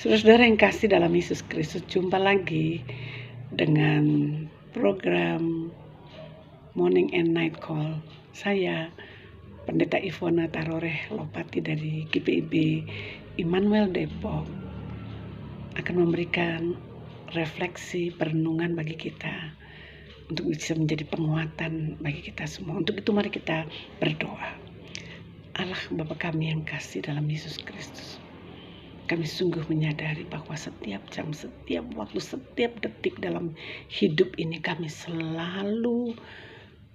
Saudara yang kasih dalam Yesus Kristus, jumpa lagi dengan program Morning and Night Call. Saya Pendeta Ivona Taroreh Lopati dari GPIB Immanuel Depok akan memberikan refleksi perenungan bagi kita untuk bisa menjadi penguatan bagi kita semua. Untuk itu mari kita berdoa. Allah Bapa kami yang kasih dalam Yesus Kristus, kami sungguh menyadari bahwa setiap jam, setiap waktu, setiap detik dalam hidup ini kami selalu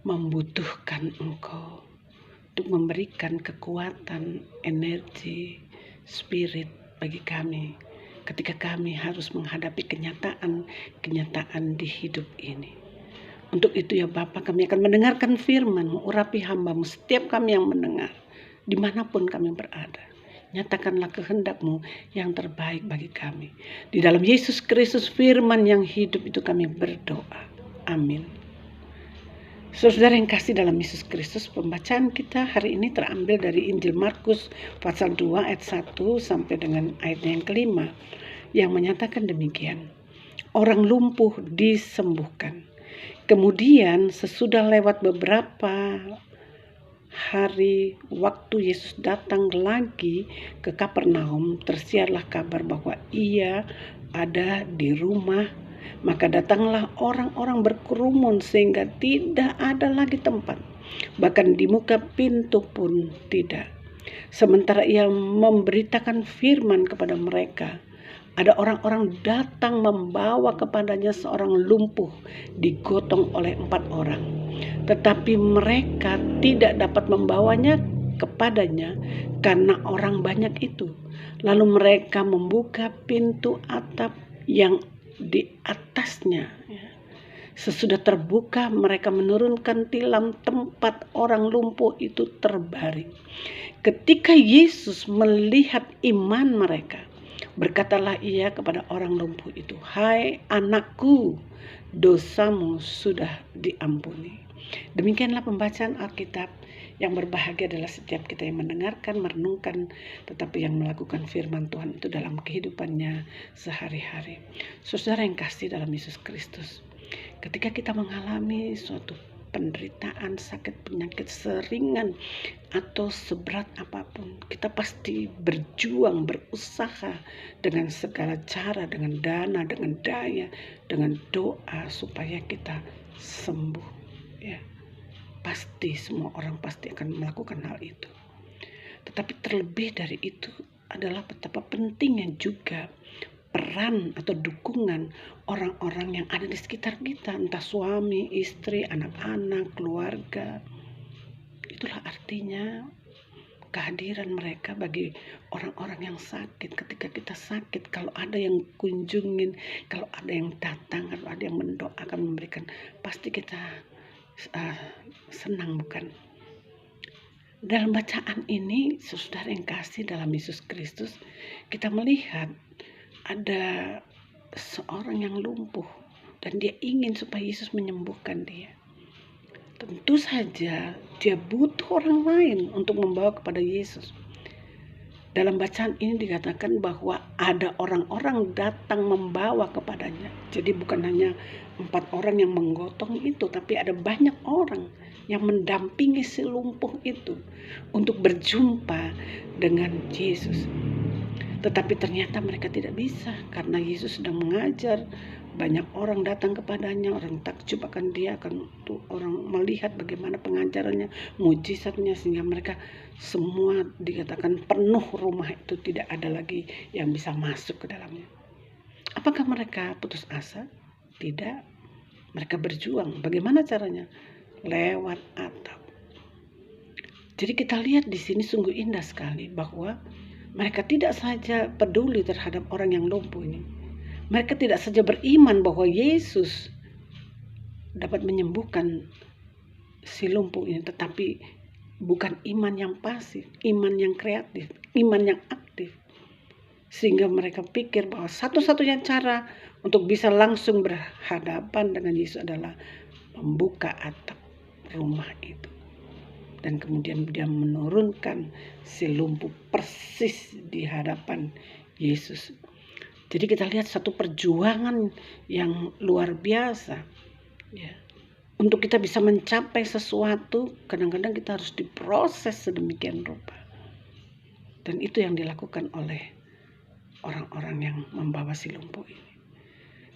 membutuhkan Engkau untuk memberikan kekuatan, energi, spirit bagi kami ketika kami harus menghadapi kenyataan di hidup ini. Untuk itu ya Bapa, kami akan mendengarkan firman-Mu, urapi hamba-Mu, setiap kami yang mendengar, dimanapun kami berada. Nyatakanlah kehendak-Mu yang terbaik bagi kami. Di dalam Yesus Kristus firman yang hidup itu kami berdoa. Amin. Saudara yang kasih dalam Yesus Kristus, pembacaan kita hari ini terambil dari Injil Markus pasal 2 ayat 1 sampai dengan ayat yang kelima, yang menyatakan demikian. Orang lumpuh disembuhkan. Kemudian sesudah lewat beberapa hari waktu Yesus datang lagi ke Kapernaum, tersiarlah kabar bahwa ia ada di rumah. Maka datanglah orang-orang berkerumun sehingga tidak ada lagi tempat, bahkan di muka pintu pun tidak. Sementara ia memberitakan firman kepada mereka, ada orang-orang datang membawa kepadanya seorang lumpuh digotong oleh 4 orang. Tetapi mereka tidak dapat membawanya kepadanya karena orang banyak itu. Lalu mereka membuka pintu atap yang di atasnya. Sesudah terbuka, mereka menurunkan tilam tempat orang lumpuh itu terbaring. Ketika Yesus melihat iman mereka, berkatalah ia kepada orang lumpuh itu, "Hai anakku, dosamu sudah diampuni." Demikianlah pembacaan Alkitab. Yang berbahagia adalah setiap kita yang mendengarkan, merenungkan, tetapi yang melakukan firman Tuhan itu dalam kehidupannya sehari-hari. Saudara yang kasih dalam Yesus Kristus, ketika kita mengalami suatu penderitaan, sakit, penyakit seringan atau seberat apapun, kita pasti berjuang, berusaha dengan segala cara, dengan dana, dengan daya, dengan doa supaya kita sembuh. Ya, pasti semua orang pasti akan melakukan hal itu. Tetapi terlebih dari itu adalah betapa pentingnya juga peran atau dukungan orang-orang yang ada di sekitar kita, entah suami, istri, anak-anak, keluarga. Itulah artinya kehadiran mereka bagi orang-orang yang sakit. Ketika kita sakit, kalau ada yang kunjungin, kalau ada yang datang, kalau ada yang mendoakan, memberikan, pasti kita senang, bukan? Dalam bacaan ini, saudara yang kasih dalam Yesus Kristus, kita melihat ada seorang yang lumpuh dan dia ingin supaya Yesus menyembuhkan dia. Tentu saja dia butuh orang lain untuk membawa kepada Yesus. Dalam bacaan ini dikatakan bahwa ada orang-orang datang membawa kepadanya. Jadi bukan hanya 4 orang yang menggotong itu, tapi ada banyak orang yang mendampingi si lumpuh itu untuk berjumpa dengan Yesus. Tetapi ternyata mereka tidak bisa karena Yesus sedang mengajar. Banyak orang datang kepadanya, orang takjub akan dia, orang melihat bagaimana pengajarannya, mujizatnya, sehingga mereka semua dikatakan penuh rumah itu, tidak ada lagi yang bisa masuk ke dalamnya. Apakah mereka putus asa? Tidak. Mereka berjuang. Bagaimana caranya? Lewat atap. Jadi kita lihat di sini sungguh indah sekali bahwa mereka tidak saja peduli terhadap orang yang lumpuh ini. Mereka tidak saja beriman bahwa Yesus dapat menyembuhkan si lumpuh ini, tetapi bukan iman yang pasif, iman yang kreatif, iman yang aktif. Sehingga mereka pikir bahwa satu-satunya cara untuk bisa langsung berhadapan dengan Yesus adalah membuka atap rumah itu. Dan kemudian dia menurunkan si lumpuh persis di hadapan Yesus. Jadi kita lihat satu perjuangan yang luar biasa. Ya. Untuk kita bisa mencapai sesuatu, kadang-kadang kita harus diproses sedemikian rupa. Dan itu yang dilakukan oleh orang-orang yang membawa si lumpuh ini.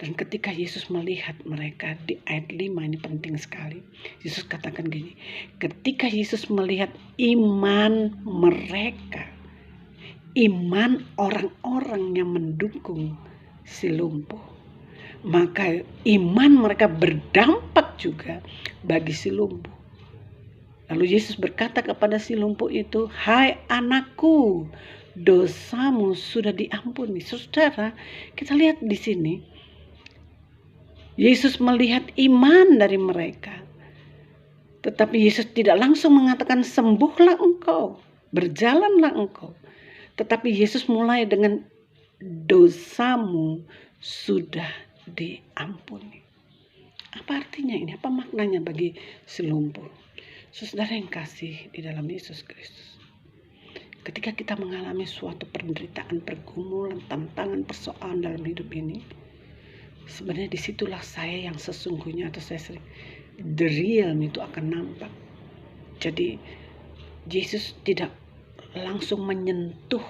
Dan ketika Yesus melihat mereka, di ayat 5 ini penting sekali. Yesus katakan gini, ketika Yesus melihat iman mereka, iman orang-orang yang mendukung si lumpuh, maka iman mereka berdampak juga bagi si lumpuh. Lalu Yesus berkata kepada si lumpuh itu, "Hai anakku, dosamu sudah diampuni." Saudara, kita lihat di sini, Yesus melihat iman dari mereka. Tetapi Yesus tidak langsung mengatakan, "Sembuhlah engkau, berjalanlah engkau." Tetapi Yesus mulai dengan, "Dosamu sudah diampuni." Apa artinya ini? Apa maknanya bagi si lumpuh? Saudara yang kasih di dalam Yesus Kristus, ketika kita mengalami suatu penderitaan, pergumulan, tantangan, persoalan dalam hidup ini, sebenarnya disitulah saya yang sesungguhnya, atau saya sering, the real itu akan nampak. Jadi Yesus tidak langsung menyentuh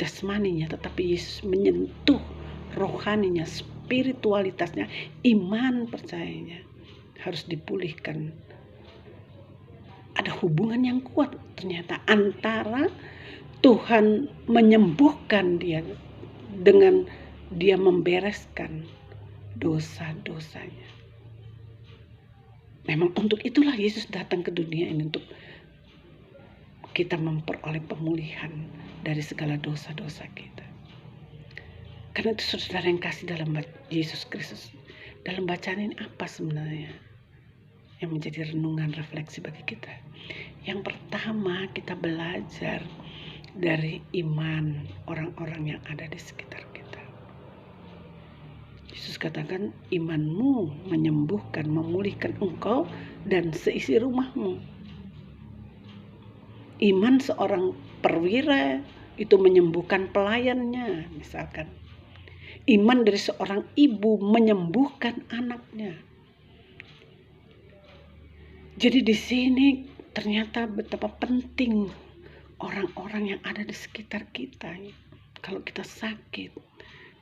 jasmaninya, tetapi Yesus menyentuh rohaninya, spiritualitasnya, iman percayanya harus dipulihkan. Ada hubungan yang kuat ternyata antara Tuhan menyembuhkan dia dengan dia membereskan dosa-dosanya. Memang untuk itulah Yesus datang ke dunia ini, untuk kita memperoleh pemulihan dari segala dosa-dosa kita. Karena itu saudara yang kasih dalam Yesus Kristus, dalam bacaan ini apa sebenarnya yang menjadi renungan refleksi bagi kita? Yang pertama, kita belajar dari iman orang-orang yang ada di sekitar kita. Yesus katakan, imanmu menyembuhkan, memulihkan engkau dan seisi rumahmu. Iman seorang perwira itu menyembuhkan pelayannya, misalkan. Iman dari seorang ibu menyembuhkan anaknya. Jadi di sini ternyata betapa penting orang-orang yang ada di sekitar kita. Kalau kita sakit,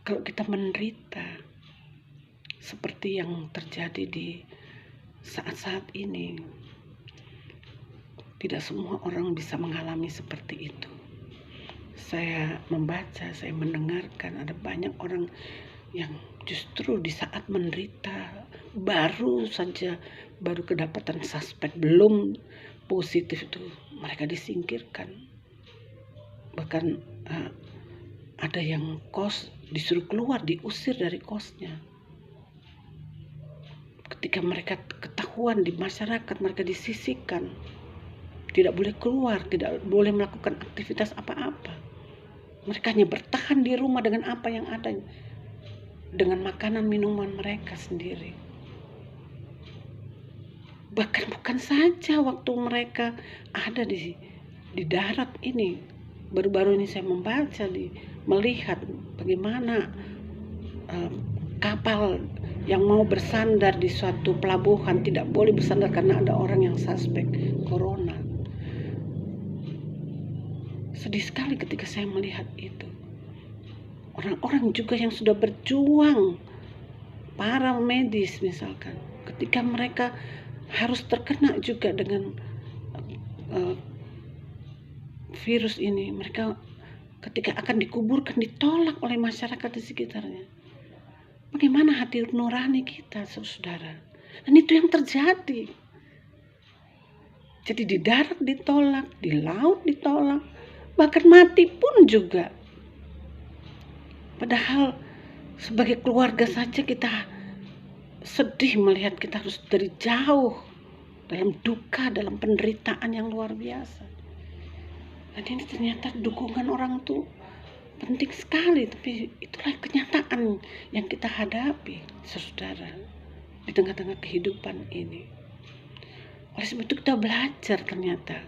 kalau kita menderita, seperti yang terjadi di saat-saat ini, tidak semua orang bisa mengalami seperti itu. Saya membaca, saya mendengarkan ada banyak orang yang justru di saat menderita, baru kedapatan suspek, belum positif itu, mereka disingkirkan. Bahkan ada yang kos disuruh keluar, diusir dari kosnya. Ketika mereka ketahuan di masyarakat, mereka disisihkan, tidak boleh keluar, tidak boleh melakukan aktivitas apa-apa. Mereka hanya bertahan di rumah dengan apa yang ada, dengan makanan minuman mereka sendiri. Bahkan bukan saja waktu mereka ada di darat ini, baru-baru ini saya membaca, melihat bagaimana kapal yang mau bersandar di suatu pelabuhan tidak boleh bersandar karena ada orang yang suspek corona. Sedih sekali ketika saya melihat itu. Orang-orang juga yang sudah berjuang, para medis misalkan, ketika mereka harus terkena juga dengan virus ini, mereka ketika akan dikuburkan ditolak oleh masyarakat di sekitarnya. Bagaimana hati nurani kita, saudara? Dan itu yang terjadi. Jadi di darat ditolak, di laut ditolak, bahkan mati pun juga. Padahal sebagai keluarga saja kita sedih melihat kita harus dari jauh dalam duka, dalam penderitaan yang luar biasa. Dan ini ternyata dukungan orang tuh penting sekali, tapi itulah kenyataan yang kita hadapi, saudara, di tengah-tengah kehidupan ini. Oleh sebab itu kita belajar ternyata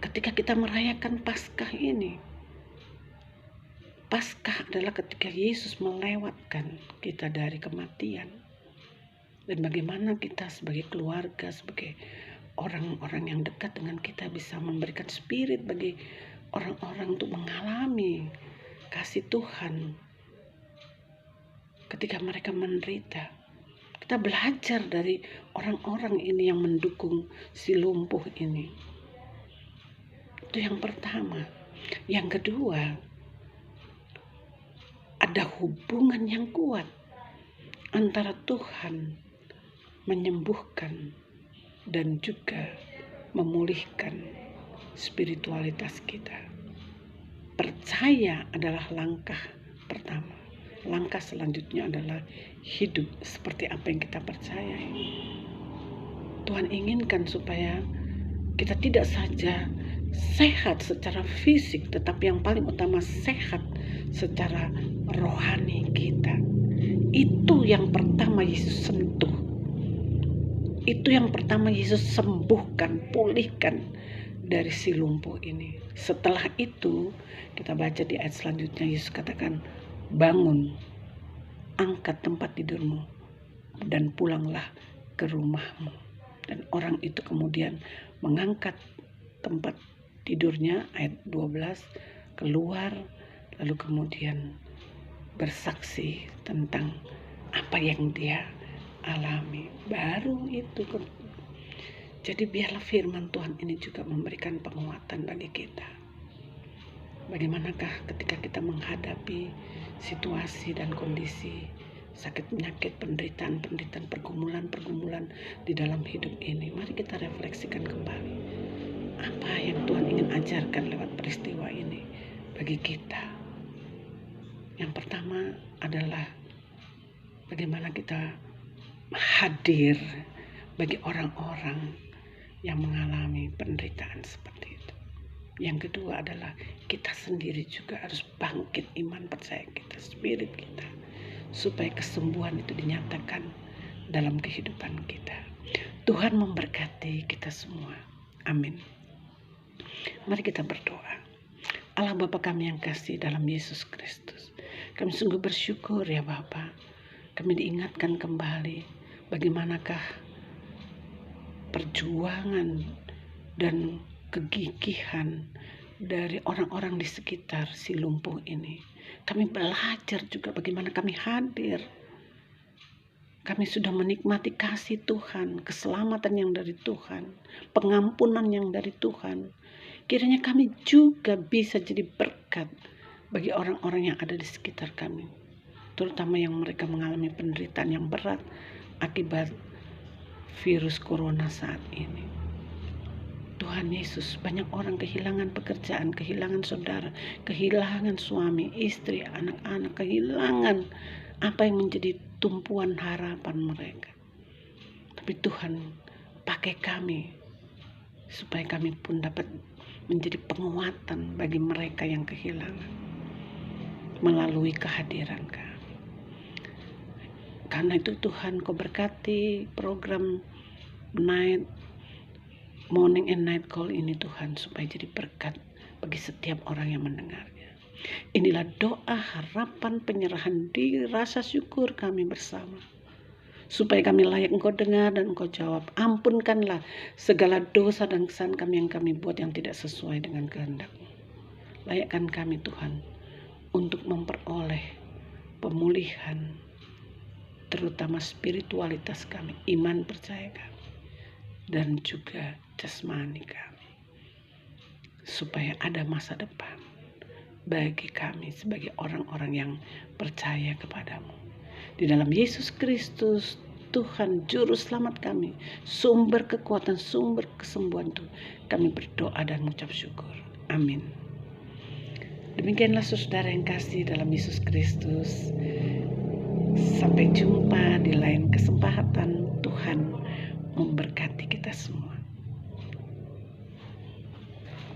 ketika kita merayakan Paskah ini, Paskah adalah ketika Yesus melewatkan kita dari kematian. Dan bagaimana kita sebagai keluarga, sebagai orang-orang yang dekat dengan kita bisa memberikan spirit bagi orang-orang untuk mengalami kasih Tuhan ketika mereka menderita. Kita belajar dari orang-orang ini yang mendukung si lumpuh ini. Itu yang pertama. Yang kedua, ada hubungan yang kuat antara Tuhan menyembuhkan dan juga memulihkan spiritualitas kita. Percaya adalah langkah pertama. Langkah selanjutnya adalah hidup seperti apa yang kita percayai. Tuhan inginkan supaya kita tidak saja sehat secara fisik, tetapi yang paling utama sehat secara rohani kita. Itu yang pertama Yesus sentuh. Itu yang pertama Yesus sembuhkan, pulihkan dari si lumpuh ini. Setelah itu, kita baca di ayat selanjutnya, Yesus katakan, bangun, angkat tempat tidurmu, dan pulanglah ke rumahmu. Dan orang itu kemudian mengangkat tempat tidurnya, ayat 12, keluar, lalu kemudian bersaksi tentang apa yang dia alami. Baru itu. Jadi biarlah firman Tuhan ini juga memberikan penguatan bagi kita. Bagaimanakah ketika kita menghadapi situasi dan kondisi sakit penyakit, penderitaan, pergumulan di dalam hidup ini. Mari kita refleksikan kembali. Apa yang Tuhan ingin ajarkan lewat peristiwa ini bagi kita? Yang pertama adalah bagaimana kita hadir bagi orang-orang yang mengalami penderitaan seperti itu. Yang kedua adalah kita sendiri juga harus bangkit iman percaya kita, spirit kita, supaya kesembuhan itu dinyatakan dalam kehidupan kita. Tuhan memberkati kita semua. Amin. Mari kita berdoa. Allah Bapa kami yang kasih dalam Yesus Kristus, kami sungguh bersyukur ya Bapa. Kami diingatkan kembali bagaimanakah perjuangan dan kegigihan dari orang-orang di sekitar si lumpuh ini. Kami belajar juga bagaimana kami hadir. Kami sudah menikmati kasih Tuhan, keselamatan yang dari Tuhan, pengampunan yang dari Tuhan. Kiranya kami juga bisa jadi berkat bagi orang-orang yang ada di sekitar kami, terutama yang mereka mengalami penderitaan yang berat akibat virus corona saat ini. Tuhan Yesus, banyak orang kehilangan pekerjaan, kehilangan saudara, kehilangan suami, istri, anak-anak, kehilangan apa yang menjadi tumpuan harapan mereka. Tapi Tuhan pakai kami supaya kami pun dapat menjadi penguatan bagi mereka yang kehilangan melalui kehadiran kami. Karena itu Tuhan, Kau berkati program Morning and Night Call ini Tuhan, supaya jadi berkat bagi setiap orang yang mendengarnya. Inilah doa, harapan, penyerahan diri, rasa syukur kami bersama, supaya kami layak Engkau dengar dan Engkau jawab. Ampunkanlah segala dosa dan kesalahan kami yang kami buat yang tidak sesuai dengan kehendak-Mu. Layakkan kami Tuhan untuk memperoleh pemulihan, terutama spiritualitas kami, iman percaya kami, dan juga jasmani kami, supaya ada masa depan bagi kami sebagai orang-orang yang percaya kepadamu. Di dalam Yesus Kristus, Tuhan Juru Selamat kami, sumber kekuatan, sumber kesembuhan itu, kami berdoa dan mengucap syukur. Amin. Demikianlah saudara yang kasih dalam Yesus Kristus. Sampai jumpa di lain kesempatan. Tuhan memberkati kita semua.